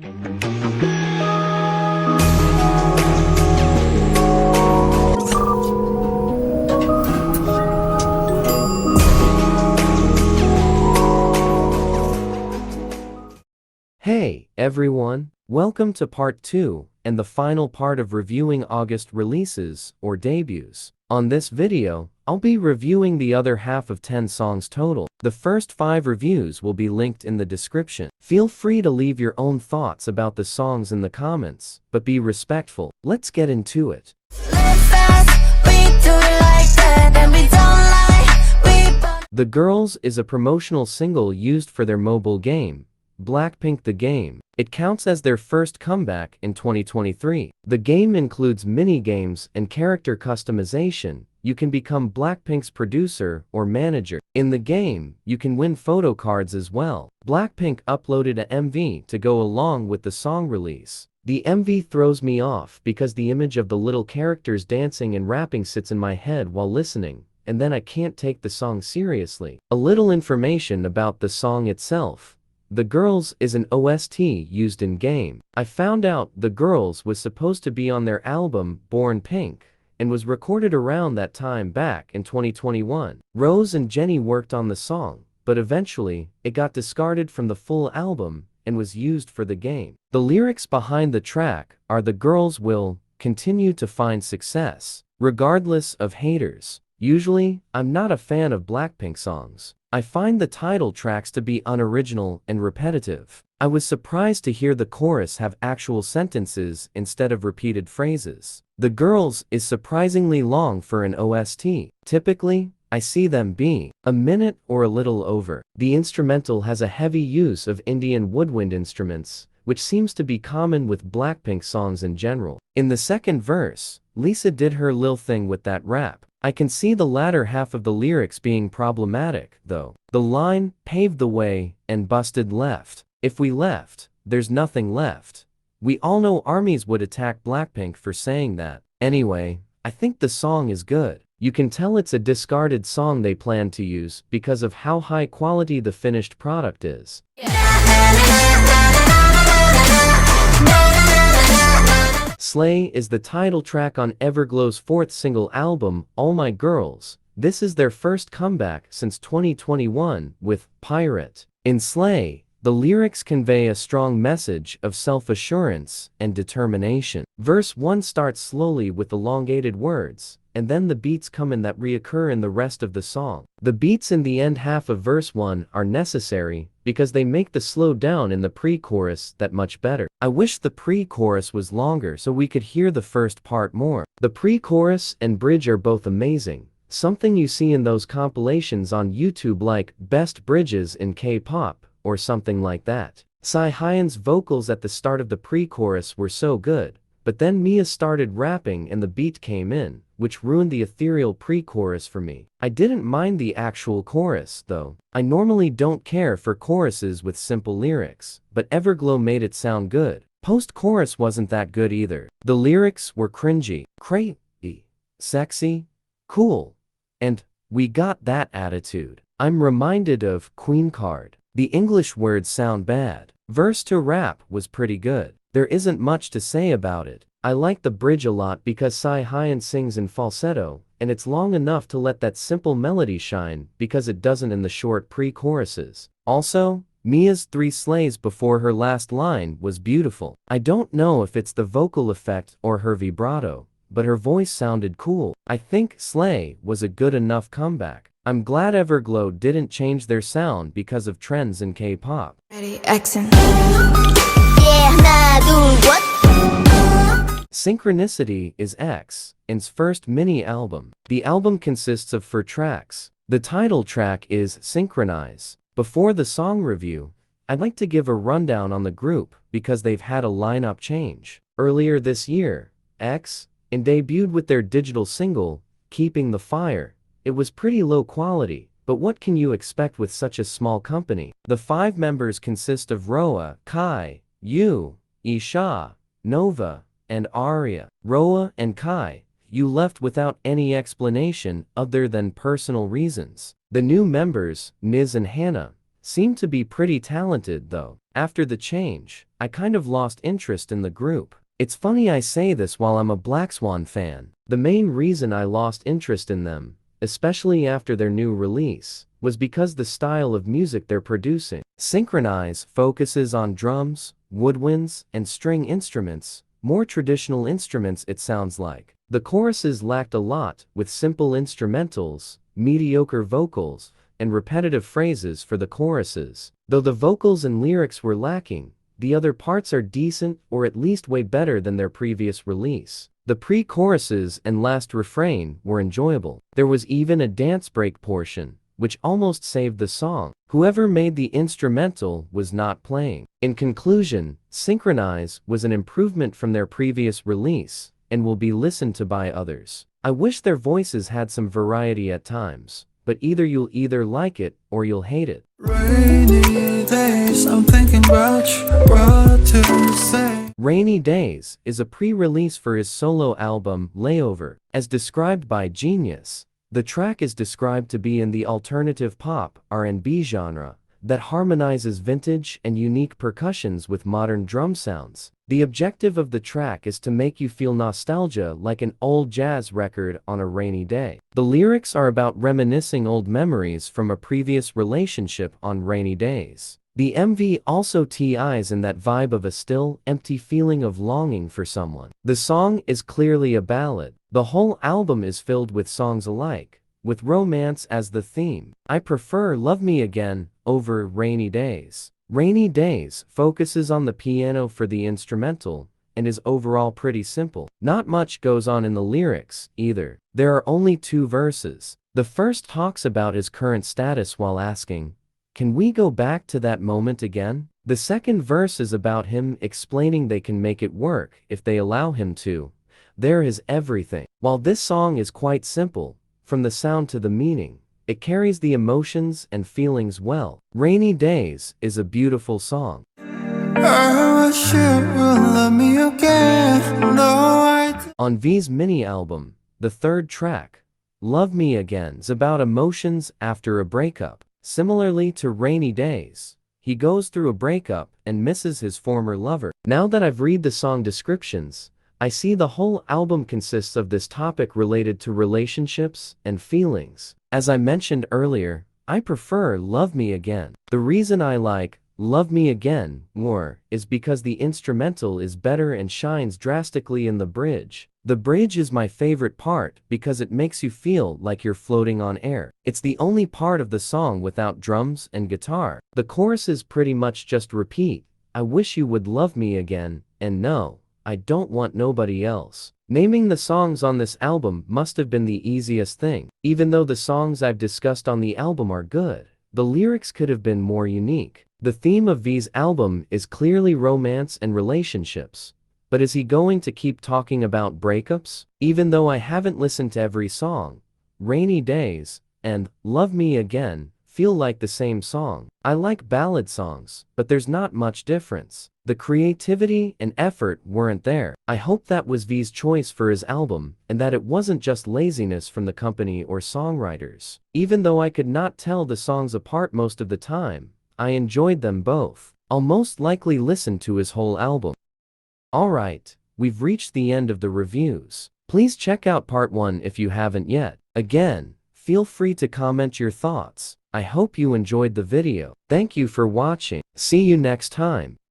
Hey, everyone! Welcome to part 2, and the final part of reviewing August releases, or debuts. On this video, I'll be reviewing the other half of 10 songs total. The first 5 reviews will be linked in the description. Feel free to leave your own thoughts about the songs in the comments, but be respectful. Let's get into it. The Girls is a promotional single used for their mobile game, Blackpink the Game. It counts as their first comeback in 2023. The game includes mini-games and character customization. You can become Blackpink's producer or manager. In the game, you can win photo cards as well. Blackpink uploaded a MV to go along with the song release. The MV throws me off because the image of the little characters dancing and rapping sits in my head while listening, and then I can't take the song seriously. A little information about the song itself. The Girls is an OST used in game. I found out The Girls was supposed to be on their album Born Pink, and was recorded around that time back in 2021. Rose and Jennie worked on the song, but eventually, it got discarded from the full album and was used for the game. The lyrics behind the track are "The girls will continue to find success, regardless of haters." Usually, I'm not a fan of Blackpink songs. I find the title tracks to be unoriginal and repetitive. I was surprised to hear the chorus have actual sentences instead of repeated phrases. The Girls is surprisingly long for an OST. Typically, I see them being a minute or a little over. The instrumental has a heavy use of Indian woodwind instruments, which seems to be common with Blackpink songs in general. In the second verse, Lisa did her lil thing with that rap. I can see the latter half of the lyrics being problematic, though. The line, "paved the way, and busted left. If we left, there's nothing left." We all know armies would attack Blackpink for saying that. Anyway, I think the song is good. You can tell it's a discarded song they plan to use because of how high quality the finished product is. Slay is the title track on Everglow's 4th single album, All My Girls. This is their first comeback since 2021 with Pirate. In Slay, the lyrics convey a strong message of self-assurance and determination. Verse 1 starts slowly with elongated words, and then the beats come in that reoccur in the rest of the song. The beats in the end half of verse 1 are necessary because they make the slow down in the pre-chorus that much better. I wish the pre-chorus was longer so we could hear the first part more. The pre-chorus and bridge are both amazing, something you see in those compilations on YouTube like Best Bridges in K-pop or something like that. Psy Hyen's vocals at the start of the pre-chorus were so good, but then Mia started rapping and the beat came in, which ruined the ethereal pre-chorus for me. I didn't mind the actual chorus, though. I normally don't care for choruses with simple lyrics, but Everglow made it sound good. Post-chorus wasn't that good either. The lyrics were cringy, crazy, sexy, cool, and we got that attitude. I'm reminded of Queen Card. The English words sound bad. Verse to rap was pretty good. There isn't much to say about it. I like the bridge a lot because Psy Hyen sings in falsetto, and it's long enough to let that simple melody shine because it doesn't in the short pre-choruses. Also, Mia's 3 slays before her last line was beautiful. I don't know if it's the vocal effect or her vibrato, but her voice sounded cool. I think Slay was a good enough comeback. I'm glad Everglow didn't change their sound because of trends in K-pop. Synchronicity is X's first mini-album. The album consists of 4 tracks. The title track is Synchronize. Before the song review, I'd like to give a rundown on the group because they've had a lineup change. Earlier this year, X debuted with their digital single, Keeping the Fire. It was pretty low quality, but what can you expect with such a small company? The 5 members consist of Roa, Kai, Yu, Isha, Nova, and Arya. Roa and Kai, you left without any explanation other than personal reasons. The new members, Niz and Hannah, seem to be pretty talented though. After the change, I kind of lost interest in the group. It's funny I say this while I'm a Black Swan fan. The main reason I lost interest in them, especially after their new release, was because the style of music they're producing. Synchronize focuses on drums, woodwinds, and string instruments, more traditional instruments it sounds like. The choruses lacked a lot, with simple instrumentals, mediocre vocals, and repetitive phrases for the choruses. Though the vocals and lyrics were lacking, the other parts are decent or at least way better than their previous release. The pre-choruses and last refrain were enjoyable. There was even a dance break portion, which almost saved the song. Whoever made the instrumental was not playing. In conclusion, Synchronize was an improvement from their previous release, and will be listened to by others. I wish their voices had some variety at times, but you'll either like it or you'll hate it. Rainy days, I'm thinking about you, what to say. Rainy Days is a pre-release for his solo album, Layover. As described by Genius, the track is described to be in the alternative pop, R&B genre, that harmonizes vintage and unique percussions with modern drum sounds. The objective of the track is to make you feel nostalgia like an old jazz record on a rainy day. The lyrics are about reminiscing old memories from a previous relationship on rainy days. The MV also ties in that vibe of a still, empty feeling of longing for someone. The song is clearly a ballad. The whole album is filled with songs alike, with romance as the theme. I prefer Love Me Again over Rainy Days. Rainy Days focuses on the piano for the instrumental, and is overall pretty simple. Not much goes on in the lyrics, either. There are only 2 verses. The first talks about his current status while asking, "Can we go back to that moment again?" The second verse is about him explaining they can make it work if they allow him to. There is everything. While this song is quite simple, from the sound to the meaning, it carries the emotions and feelings well. Rainy Days is a beautiful song. I wish you would love me again. No, On V's mini-album, the third track, Love Me Again, is about emotions after a breakup. Similarly to Rainy Days, he goes through a breakup and misses his former lover. Now that I've read the song descriptions, I see the whole album consists of this topic related to relationships and feelings. As I mentioned earlier, I prefer Love Me Again. The reason I like Love Me Again more is because the instrumental is better and shines drastically in the bridge. The bridge is my favorite part because it makes you feel like you're floating on air. It's the only part of the song without drums and guitar. The choruses pretty much just repeat, "I wish you would love me again," and "No, I don't want nobody else." Naming the songs on this album must have been the easiest thing. Even though the songs I've discussed on the album are good, the lyrics could have been more unique. The theme of V's album is clearly romance and relationships. But is he going to keep talking about breakups? Even though I haven't listened to every song, Rainy Days and Love Me Again feel like the same song. I like ballad songs, but there's not much difference. The creativity and effort weren't there. I hope that was V's choice for his album, and that it wasn't just laziness from the company or songwriters. Even though I could not tell the songs apart most of the time, I enjoyed them both. I'll most likely listen to his whole album. Alright, we've reached the end of the reviews. Please check out part 1 if you haven't yet. Again, feel free to comment your thoughts. I hope you enjoyed the video. Thank you for watching. See you next time.